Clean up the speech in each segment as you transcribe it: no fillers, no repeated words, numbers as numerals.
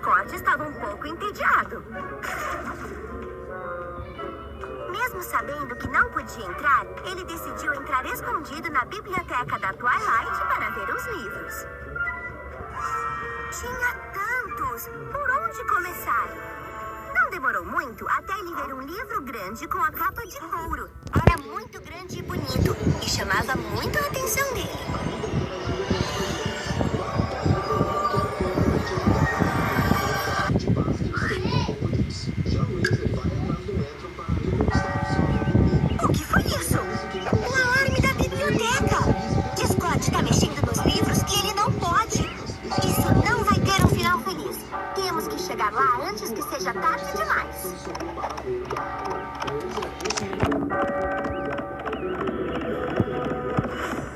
Scott estava um pouco entediado. Mesmo sabendo que não podia entrar, ele decidiu entrar escondido na biblioteca da Twilight para ver os livros. Tinha tantos! Por onde começar? Não demorou muito até ele ver um livro grande com a capa de couro. Era muito grande e bonito e chamava muito a atenção dele. O que foi isso? Um alarme da biblioteca! Scott está mexendo nos livros e ele não pode. Isso não vai ter um final feliz. Temos que chegar lá antes que seja tarde demais.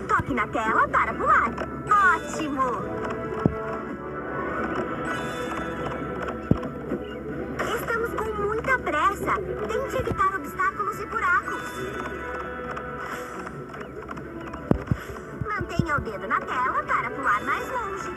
Toque na tela para pular. Ótimo! Estamos com muita pressa. Tente evitar obstáculos e buracos. Mantenha o dedo na tela para pular mais longe.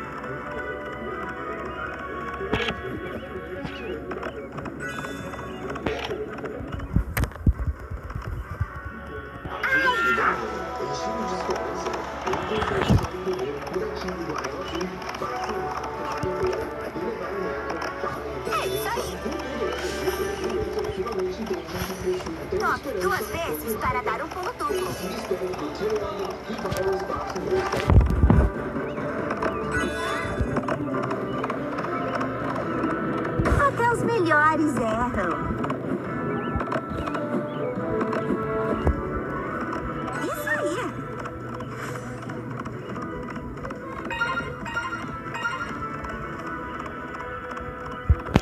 É isso aí. Toque 2 vezes para dar um pulo duplo. Até os melhores erram. Isso aí.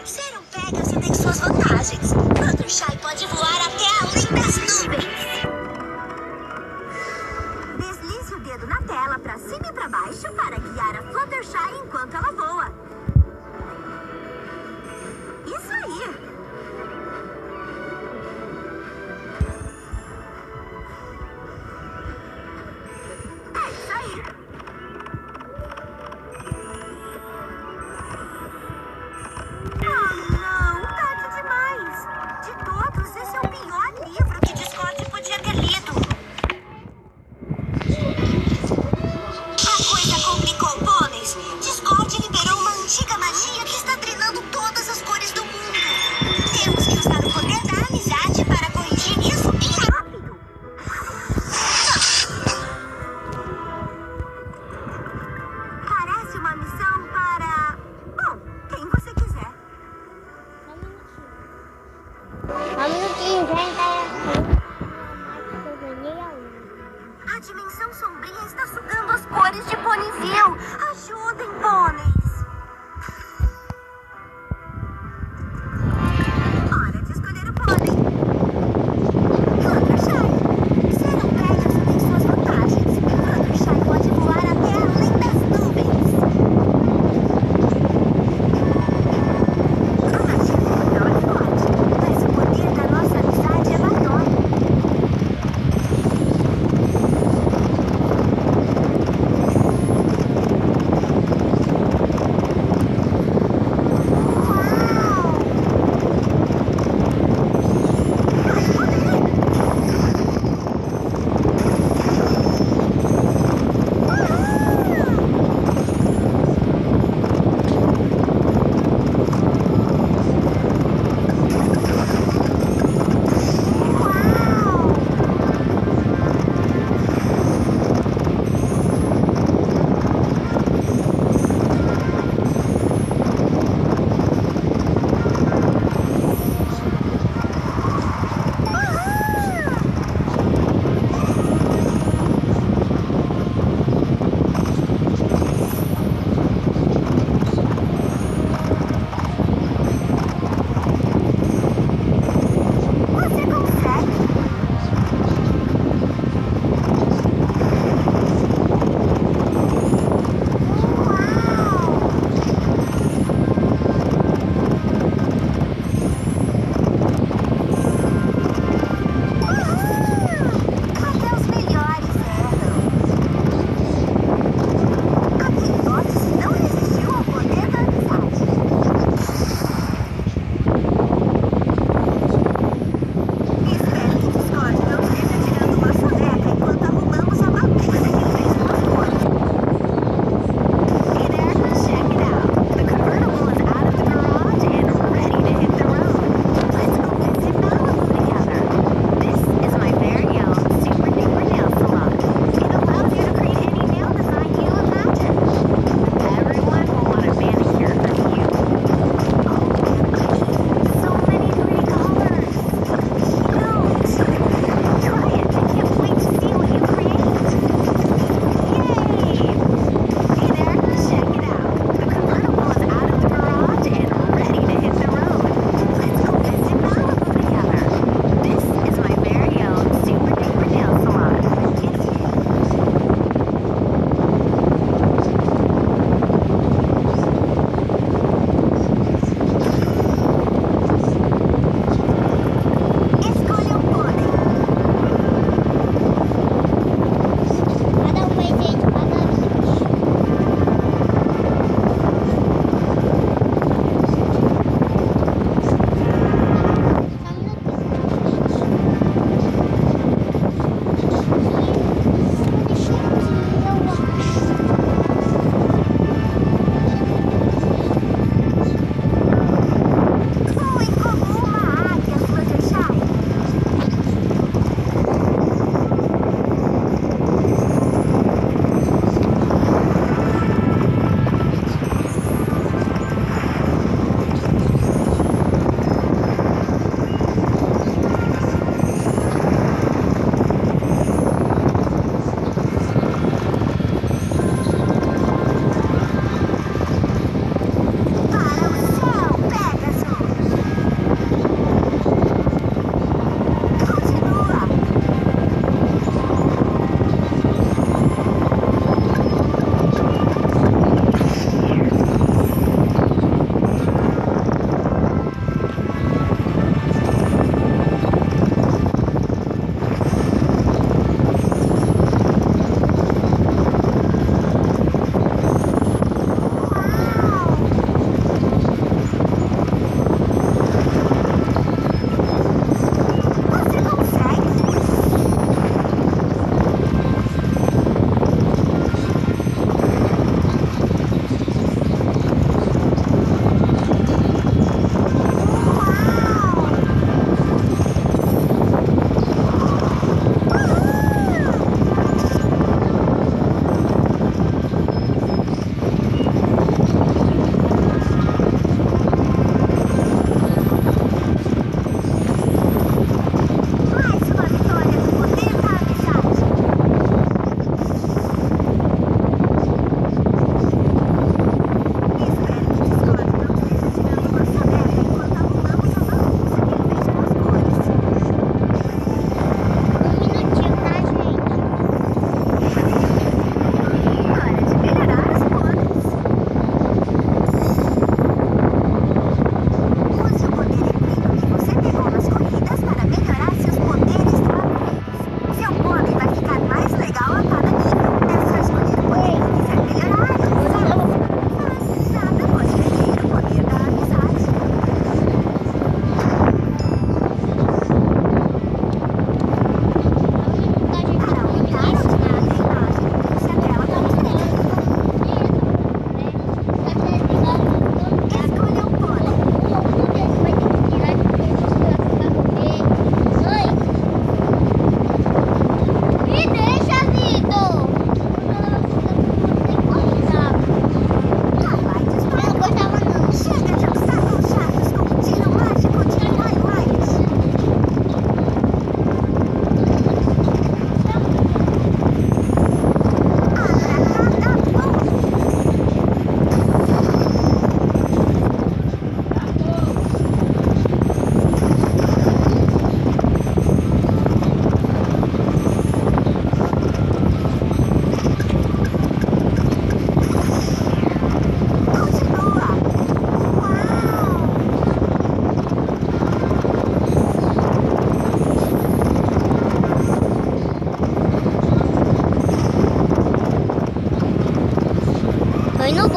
Ser um Pegasus tem suas vantagens. Fluttershy pode voar até além das nuvens. Deslize o dedo na tela para cima e para baixo para guiar a Fluttershy enquanto ela voa. Isso aí. É isso aí. Oh, não, tarde demais. De todos, esse é o pior livro que Scott podia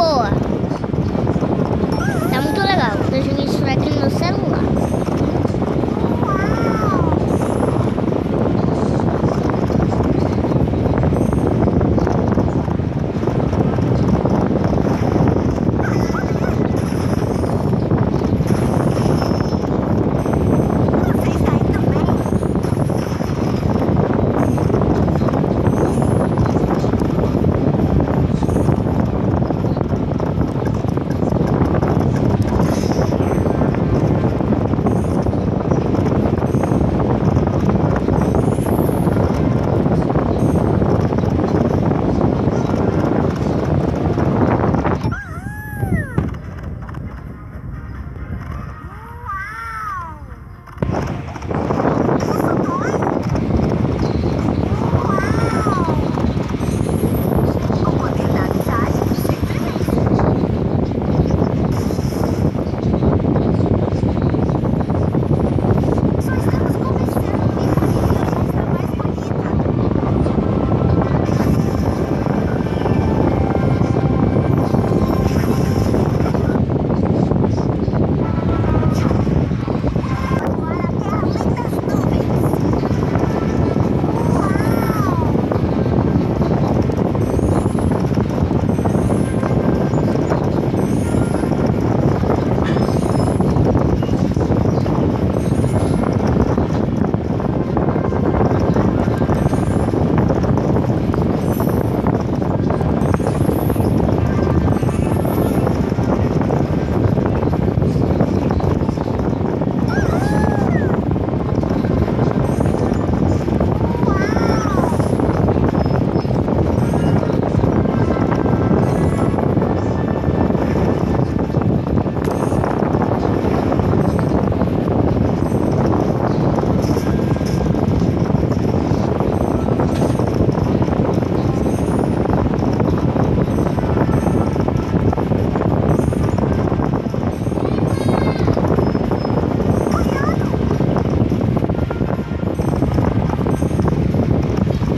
boa.